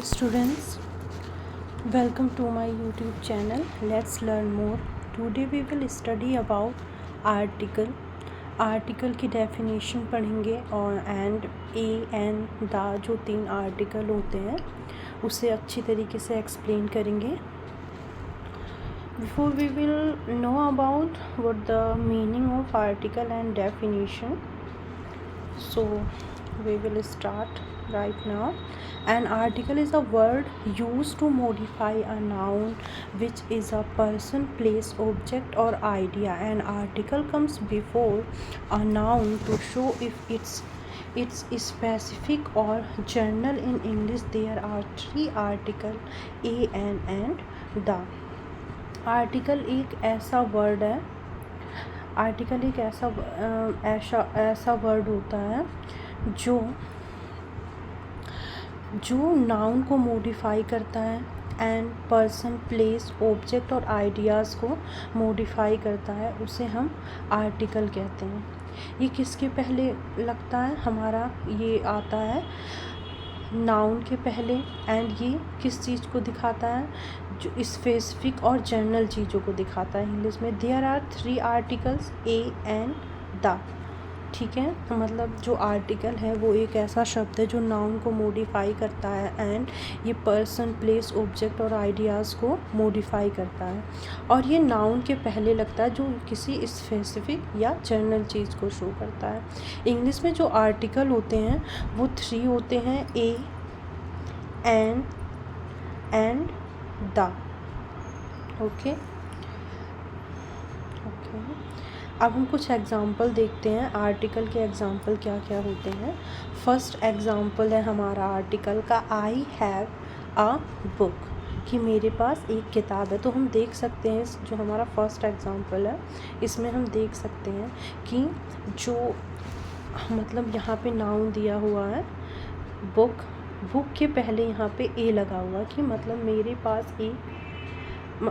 Students, welcome to my YouTube channel. Let's learn more. Today we will study about article. Article की definition पढ़ेंगे और and N the जो 3 article होते हैं उसे अच्छी तरीके से एक्सप्लेन करेंगे. Before we will know about what the meaning of article and definition, so we will start right now. An article is a word used to modify a noun which is a person, place, object or idea. An article comes before a noun to show if it's specific or general. In English there are 3 articles, a, an and the. Article एक ऐसा word है, article एक ऐसा word होता है जो noun को modify करता है एंड पर्सन, प्लेस, ऑब्जेक्ट और आइडियाज़ को मॉडिफाई करता है, उसे हम आर्टिकल कहते हैं. ये किसके पहले लगता है? हमारा ये आता है नाउन के पहले. एंड ये किस चीज़ को दिखाता है? जो स्पेसिफिक और जनरल चीज़ों को दिखाता है. इंग्लिश में there are 3 articles, a, an, the. ठीक है, तो मतलब जो आर्टिकल है वो एक ऐसा शब्द है जो नाउन को मॉडिफाई करता है एंड ये पर्सन, प्लेस, ऑब्जेक्ट और आइडियाज़ को मॉडिफाई करता है. और ये नाउन के पहले लगता है जो किसी स्पेसिफिक या जनरल चीज़ को शो करता है. इंग्लिश में जो आर्टिकल होते हैं वो 3 होते हैं, ए, एन एंड द. ओके. अब हम कुछ एग्ज़ाम्पल देखते हैं. आर्टिकल के एग्ज़ाम्पल क्या क्या होते हैं. फर्स्ट एग्ज़ाम्पल है हमारा आर्टिकल का, आई हैव अ बुक, कि मेरे पास एक किताब है. तो हम देख सकते हैं जो हमारा फर्स्ट एग्ज़ाम्पल है इसमें हम देख सकते हैं कि जो मतलब यहाँ पे नाउन दिया हुआ है बुक, बुक के पहले यहाँ पे ए लगा हुआ कि मतलब मेरे पास एक,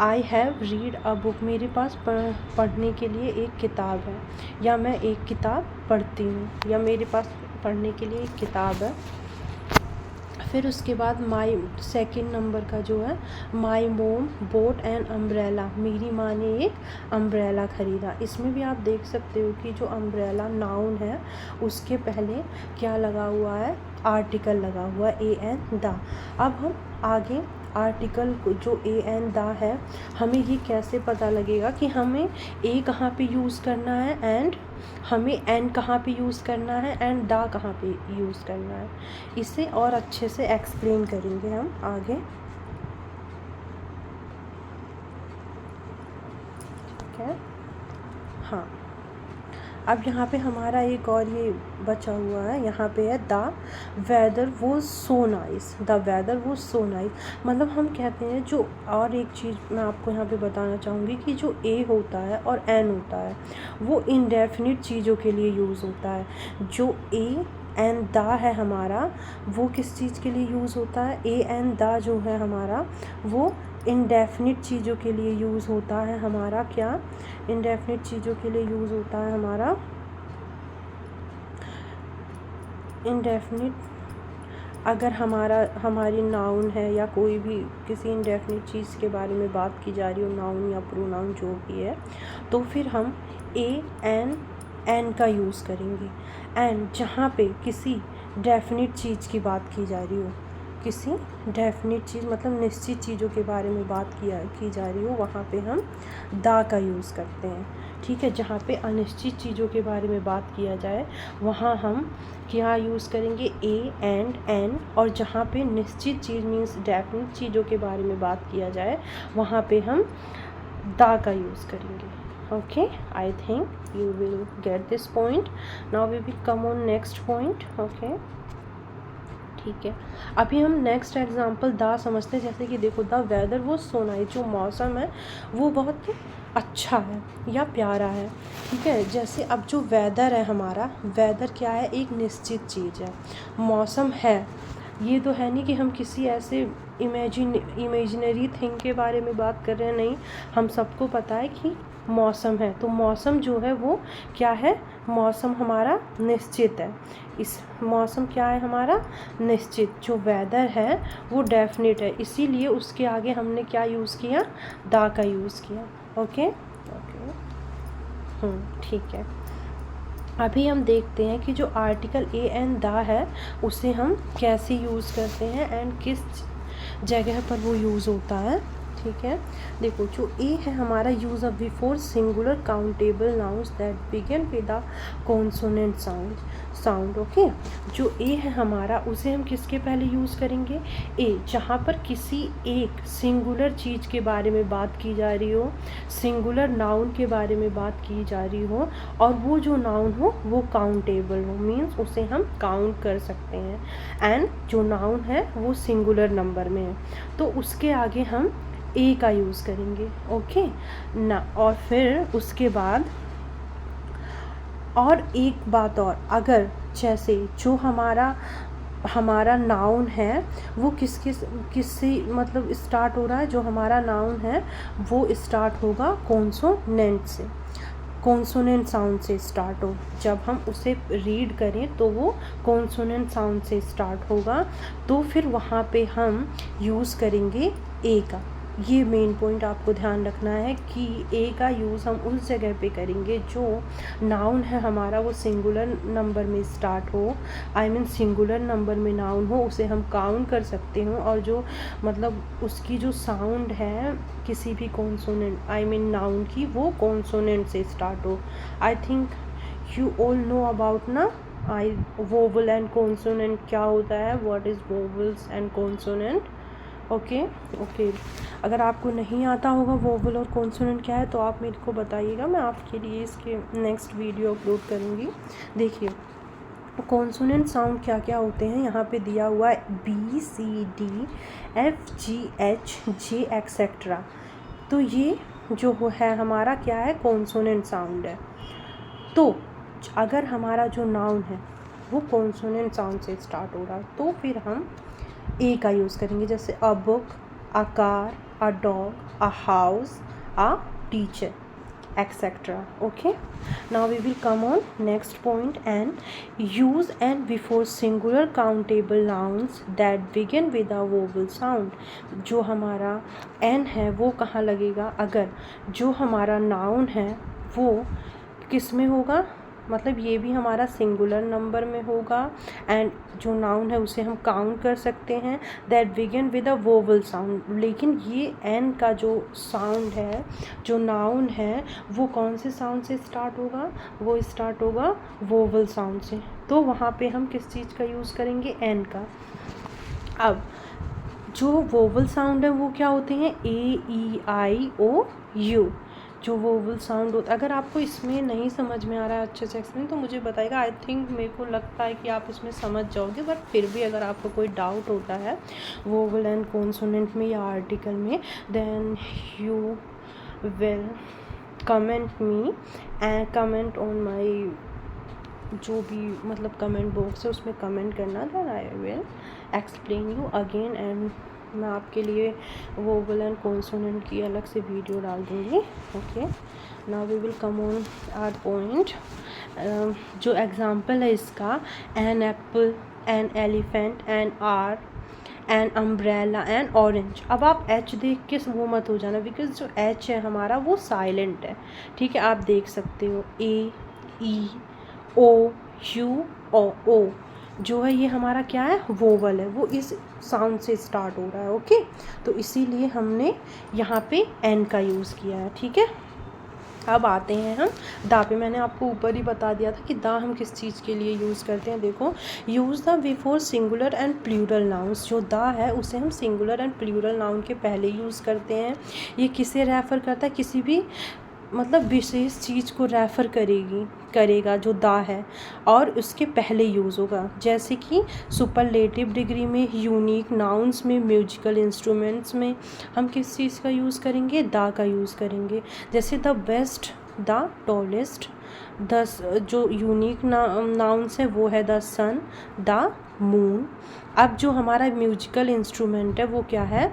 I have read a book, मेरे पास पढ़ने के लिए एक किताब है, या मैं एक किताब पढ़ती हूँ, या मेरे पास पढ़ने के लिए एक किताब है. फिर उसके बाद माई, सेकंड नंबर का जो है, माई मोम बोट एन अम्ब्रेला, मेरी माँ ने एक अम्ब्रेला ख़रीदा. इसमें भी आप देख सकते हो कि जो अम्ब्रेला नाउन है उसके पहले क्या लगा हुआ है? आर्टिकल लगा हुआ है, ए एन द. अब हम आगे आर्टिकल जो ए एन द है, हमें ये कैसे पता लगेगा कि हमें ए कहाँ पे यूज़ करना है एंड हमें एन कहाँ पे यूज़ करना है एंड द कहाँ पे यूज़ करना है. इसे और अच्छे से एक्सप्लेन करेंगे हम आगे. ठीक है. हाँ, अब यहाँ पे हमारा एक और ये बचा हुआ है, यहाँ पे है द वेदर वो सो नाइस, द वेदर वो सो नाइस. मतलब हम कहते हैं जो, और एक चीज़ मैं आपको यहाँ पे बताना चाहूँगी कि जो ए होता है और एन होता है वो इंडेफिनिट चीज़ों के लिए यूज़ होता है. जो ए एन द है हमारा वो किस चीज़ के लिए यूज़ होता है? ए एन द जो है हमारा वो इंडेफिनिट चीज़ों के लिए यूज़ होता है. हमारा क्या? इंडेफिनिट चीज़ों के लिए यूज़ होता है हमारा इंडेफिनिट. अगर हमारी नाउन है या कोई भी किसी इंडेफिनिट चीज़ के बारे में बात की जा रही हो, नाउन या प्रोनाउन जो भी है, तो फिर हम ए एन का यूज़ करेंगे. एंड जहाँ पे किसी डेफिनिट चीज़ की बात की जा रही हो, किसी डेफिनिट चीज़ मतलब निश्चित चीज़ों के बारे में बात की जा रही हो, वहाँ पे हम द का यूज़ करते हैं. ठीक है. जहाँ पे अनिश्चित चीज़ों के बारे में बात किया जाए वहाँ हम क्या यूज़ करेंगे? A and an. और जहाँ पे निश्चित चीज़ मीन्स डेफिनिट चीज़ों के बारे में बात किया जाए वहाँ पे हम द का यूज़ करेंगे. Okay, I think you will get this point. Now we will come on next point. Okay, ठीक है. अभी हम नेक्स्ट एग्जांपल द समझते हैं. जैसे कि देखो, द वेदर वो सो नाइस, जो मौसम है वो बहुत अच्छा है या प्यारा है. ठीक है. जैसे अब जो वेदर है हमारा, वेदर क्या है? एक निश्चित चीज़ है. मौसम है, ये तो है नहीं कि हम किसी ऐसे इमेजिनरी थिंग के बारे में बात कर रहे हैं. नहीं, हम सबको पता है कि मौसम है. तो मौसम जो है वो क्या है? मौसम हमारा निश्चित है, इस मौसम क्या है हमारा निश्चित, जो वेदर है वो डेफिनेट है, इसीलिए उसके आगे हमने क्या यूज़ किया, दा का यूज़ किया। ओके ओके ठीक है। अभी हम देखते हैं कि जो आर्टिकल ए एंड दा है उसे हम कैसे यूज़ करते हैं एंड किस जगह पर वो यूज़ होता है। ठीक है, देखो जो ए है हमारा, use of before singular countable nouns that begin with a consonant sound. Okay, जो ए है हमारा उसे हम किसके पहले यूज़ करेंगे, ए, जहाँ पर किसी एक सिंगुलर चीज़ के बारे में बात की जा रही हो, सिंगुलर नाउन के बारे में बात की जा रही हो, और वो जो नाउन हो वो काउंटेबल हो, मीन्स उसे हम काउंट कर सकते हैं, एंड जो नाउन है वो सिंगुलर नंबर में है, तो उसके आगे हम ए का यूज़ करेंगे। ओके ना, और फिर उसके बाद और एक बात और, अगर जैसे जो हमारा नाउन है वो किससे मतलब स्टार्ट हो रहा है, जो हमारा नाउन है वो स्टार्ट होगा कॉन्सोनेंट से, कॉन्सोनेंट साउंड से स्टार्ट हो, जब हम उसे रीड करें तो वो कॉन्सोनेंट साउंड से स्टार्ट होगा, तो फिर वहाँ पे हम यूज़ करेंगे ए का। ये मेन पॉइंट आपको ध्यान रखना है कि ए का यूज़ हम उस जगह पे करेंगे जो नाउन है हमारा वो सिंगुलर नंबर में स्टार्ट हो, आई मीन सिंगुलर नंबर में नाउन हो, उसे हम काउंट कर सकते हो, और जो मतलब उसकी जो साउंड है किसी भी कॉन्सोनेंट आई मीन नाउन की, वो कॉन्सोनेंट से स्टार्ट हो। आई think you all know about ना वोवल एंड कॉन्सोनेंट क्या होता है, what is vowels and consonant. Okay, अगर आपको नहीं आता होगा वोवल और कॉन्सोनेंट क्या है तो आप मेरे को बताइएगा, मैं आपके लिए इसके नेक्स्ट वीडियो अपलोड करूँगी। देखिए कॉन्सोनेंट साउंड क्या क्या होते हैं, यहाँ पे दिया हुआ है B C D F G H J etcetera, तो ये जो है हमारा क्या है, कॉन्सोनेंट साउंड है। तो अगर हमारा जो नाउन है वो कॉन्सोनेंट साउंड से स्टार्ट हो रहा है तो फिर हम ए का यूज़ करेंगे, जैसे a book, a car, a dog, a house, a teacher, etc. Okay, now we will come on next point, and use and before singular countable nouns that begin with a vowel sound। जो हमारा n है वो कहाँ लगेगा, अगर जो हमारा noun है वो किस में होगा, मतलब ये भी हमारा सिंगुलर नंबर में होगा, एंड जो नाउन है उसे हम काउंट कर सकते हैं, that begin with a vowel sound. लेकिन ये एन का जो साउंड है, जो नाउन है, वो कौन से साउंड से स्टार्ट होगा, वो स्टार्ट होगा वोवल साउंड से, तो वहाँ पे हम किस चीज़ का यूज़ करेंगे, एन का। अब जो वोवल साउंड है वो क्या होते हैं, ए ई आई ओ यू, जो वोवल साउंड होता है। अगर आपको इसमें नहीं समझ में आ रहा है अच्छे से एक्सप्लेन तो मुझे बताइएगा, आई थिंक मेरे को लगता है कि आप इसमें समझ जाओगे, बट फिर भी अगर आपको कोई डाउट होता है वोवल एंड कॉन्सोनेंट में या आर्टिकल में, then you will comment me and comment on my, जो भी मतलब कमेंट बॉक्स है उसमें कमेंट करना, then I will explain you again, and मैं आपके लिए वोवल एंड कॉन्सोनेंट की अलग से वीडियो डाल दूँगी। Okay, now we will come on our point. जो एग्ज़ाम्पल है इसका, an apple, an elephant, an R, an umbrella, an orange. अब आप एच देख के वो मत हो जाना, बिकॉज जो एच है हमारा वो साइलेंट है, ठीक है, आप देख सकते हो ए ई ओ यू ओ जो है ये हमारा क्या है, वोवल है, वो इस साउंड से स्टार्ट हो रहा है। ओके, तो इसीलिए हमने यहाँ पे एन का यूज़ किया है, ठीक है। अब आते हैं हम दा पे। मैंने आपको ऊपर ही बता दिया था कि दा हम किस चीज़ के लिए यूज़ करते हैं। देखो, use the before singular and plural nouns. जो दा है उसे हम सिंगुलर एंड प्लूरल नाउन के पहले यूज़ करते हैं। ये किसे रेफ़र करता है, किसी भी मतलब विशेष चीज़ को रेफ़र करेगा जो दा है, और उसके पहले यूज़ होगा, जैसे कि सुपरलेटिव डिग्री में, यूनिक नाउन्स में, म्यूजिकल इंस्ट्रूमेंट्स में हम किस चीज़ का यूज़ करेंगे, दा का यूज़ करेंगे। जैसे द बेस्ट, द टॉलेस्ट, जो यूनिक नाउन्स है वो है द सन, द मून। अब जो हमारा म्यूजिकल इंस्ट्रूमेंट है वो क्या है,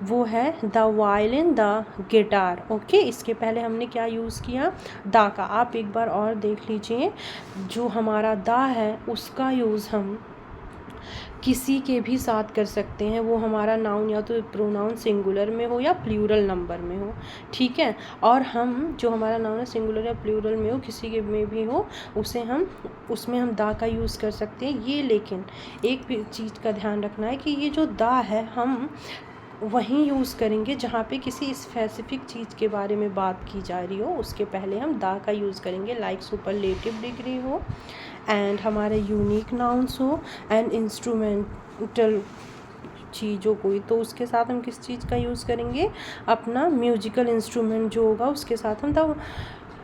वो है the violin, the guitar. Okay, इसके पहले हमने क्या यूज़ किया, दा का। आप एक बार और देख लीजिए, जो हमारा दा है उसका यूज़ हम किसी के भी साथ कर सकते हैं, वो हमारा नाउन या तो प्रोनाउन सिंगुलर में हो या प्लूरल नंबर में हो, ठीक है। और हम जो हमारा नाउन है सिंगुलर या प्लूरल में हो, किसी के में भी हो, उसे हम उसमें हम दा का यूज़ कर सकते हैं। ये लेकिन एक भी चीज़ का ध्यान रखना है कि ये जो दा है हम वहीं यूज़ करेंगे जहाँ पे किसी स्पेसिफिक चीज़ के बारे में बात की जा रही हो, उसके पहले हम दा का यूज़ करेंगे। लाइक सुपरलेटिव डिग्री हो एंड हमारे यूनिक नाउन्स हो एंड इंस्ट्रूमेंटल चीज़ हो कोई, तो उसके साथ हम किस चीज़ का यूज़ करेंगे, अपना म्यूजिकल इंस्ट्रूमेंट जो होगा उसके साथ हम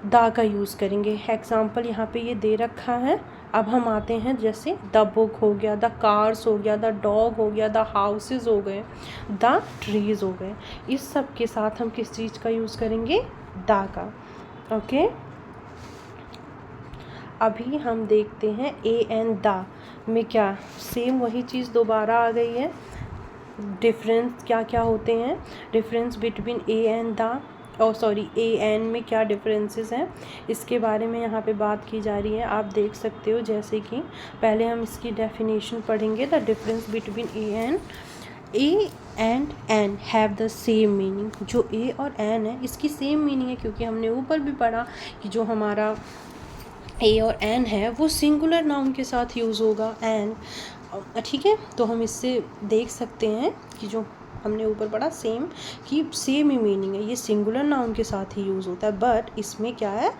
दा का यूज़ करेंगे। एग्जाम्पल यहाँ पे ये दे रखा है। अब हम आते हैं, जैसे द बुक हो गया, द कार्स हो गया, द डॉग हो गया, द हाउसेस हो गए, द ट्रीज़ हो गए। इस सब के साथ हम किस चीज़ का यूज़ करेंगे, दा का। ओके, अभी हम देखते हैं ए एंड दा में क्या सेम वही चीज़ दोबारा आ गई है। डिफरेंस क्या क्या होते हैं, डिफरेंस बिटवीन ए एंड दा, ए एन में क्या डिफरेंसेस हैं, इसके बारे में यहाँ पे बात की जा रही है। आप देख सकते हो, जैसे कि पहले हम इसकी डेफिनेशन पढ़ेंगे। The difference between a and an have the same meaning. जो ए और एन है इसकी सेम मीनिंग है, क्योंकि हमने ऊपर भी पढ़ा कि जो हमारा ए और एन है वो सिंगुलर नाउन के साथ यूज़ होगा एन, ठीक है। तो हम इससे देख सकते हैं कि जो हमने ऊपर पढ़ा सेम ही मीनिंग है, ये सिंगुलर नाउन के साथ ही यूज़ होता है। बट इसमें क्या है,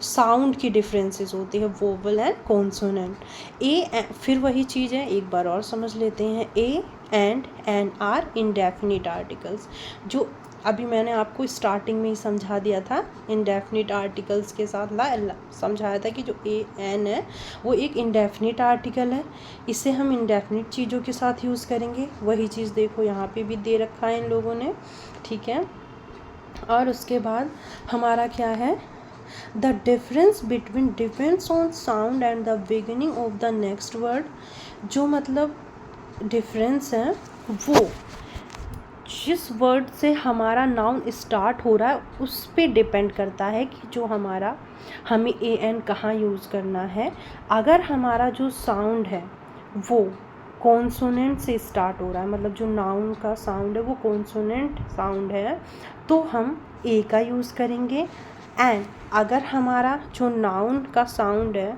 साउंड की डिफरेंसेस होती है, वोवल एंड कॉन्सोनेंट। फिर वही चीज़ है, एक बार और समझ लेते हैं। A and an are indefinite articles. जो अभी मैंने आपको स्टार्टिंग में ही समझा दिया था, इंडेफिनिट आर्टिकल्स के साथ समझाया था कि जो ए एन है वो एक इंडेफिनिट आर्टिकल है, इसे हम इंडेफिनिट चीज़ों के साथ यूज़ करेंगे। वही चीज़ देखो यहाँ पे भी दे रखा है इन लोगों ने, ठीक है। और उसके बाद हमारा क्या है, the difference between depends on sound and the beginning of the next word. जो मतलब डिफरेंस है वो जिस वर्ड से हमारा नाउन स्टार्ट हो रहा है उस पे डिपेंड करता है कि जो हमें ए एन कहाँ यूज़ करना है। अगर हमारा जो साउंड है वो कॉन्सोनेंट से स्टार्ट हो रहा है, मतलब जो नाउन का साउंड है वो कॉन्सोनेंट साउंड है, तो हम ए का यूज़ करेंगे। एंड अगर हमारा जो नाउन का साउंड है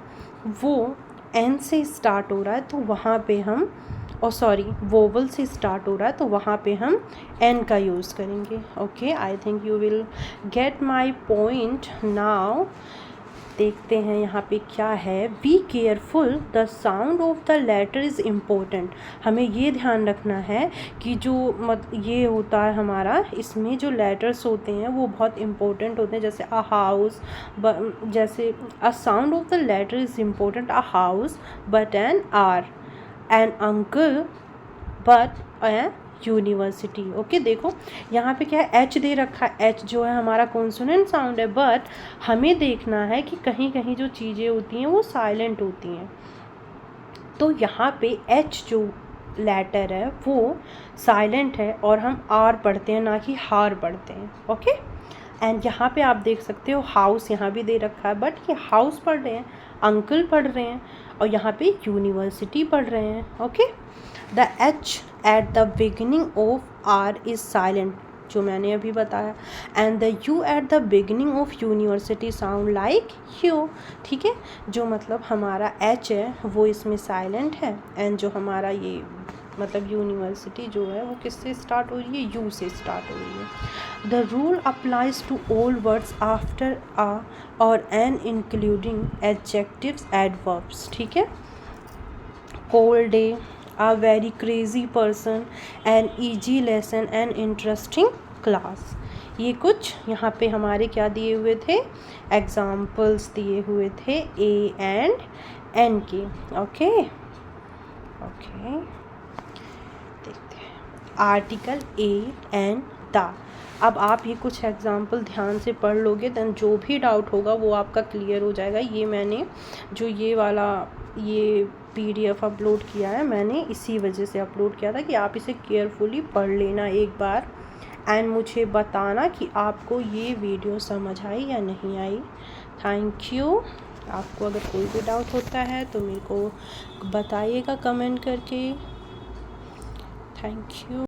वो एन से स्टार्ट हो रहा है तो वहाँ पे हम वोवल से स्टार्ट हो रहा है तो वहाँ पे हम एन का यूज़ करेंगे। Okay, I think you will get my point now. देखते हैं यहाँ पे क्या है। Be careful, the sound of the letter is important. हमें ये ध्यान रखना है कि जो ये होता है हमारा, इसमें जो लेटर्स होते हैं वो बहुत इम्पोर्टेंट होते हैं। जैसे अ हाउस, जैसे a sound of the letter is important, a house but an R, an uncle but a university. Okay, देखो यहाँ पे क्या है, एच दे रखा है। एच जो है हमारा कॉन्सोनेंट साउंड है, बट हमें देखना है कि कहीं कहीं जो चीज़ें होती हैं वो साइलेंट होती हैं। तो यहाँ पे एच जो लेटर है वो साइलेंट है और हम आर पढ़ते हैं, ना कि हार पढ़ते हैं। ओके, एंड यहाँ पे आप देख सकते हो हाउस यहाँ भी दे रखा है, बट ये हाउस पढ़ रहे हैं, अंकल पढ़ रहे हैं, और यहाँ पे यूनिवर्सिटी पढ़ रहे हैं। Okay, the H at the beginning of R is silent, जो मैंने अभी बताया, and the U at the beginning of university sound like U. ठीक है, जो मतलब हमारा एच है वो इसमें साइलेंट है, एंड जो हमारा ये मतलब यूनिवर्सिटी जो है वो किससे स्टार्ट हो रही है, यू से स्टार्ट हो रही है। The rule applies to all words after a or an including adjectives adverbs. ठीक है, cold day, a very crazy person, an easy lesson, an interesting class। ये कुछ यहाँ पे हमारे क्या दिए हुए थे, एग्जाम्पल्स दिए हुए थे ए एंड एन के। ओके ओके, देखते हैं आर्टिकल ए एंड द। अब आप ये कुछ एग्जाम्पल ध्यान से पढ़ लोगे देन जो भी डाउट होगा वो आपका क्लियर हो जाएगा। ये मैंने जो ये वाला ये PDF अपलोड किया है, मैंने इसी वजह से अपलोड किया था कि आप इसे केयरफुली पढ़ लेना एक बार एंड मुझे बताना कि आपको ये वीडियो समझ आई या नहीं आई। Thank you. आपको अगर कोई भी डाउट होता है तो मेरे को बताइएगा कमेंट करके। Thank you.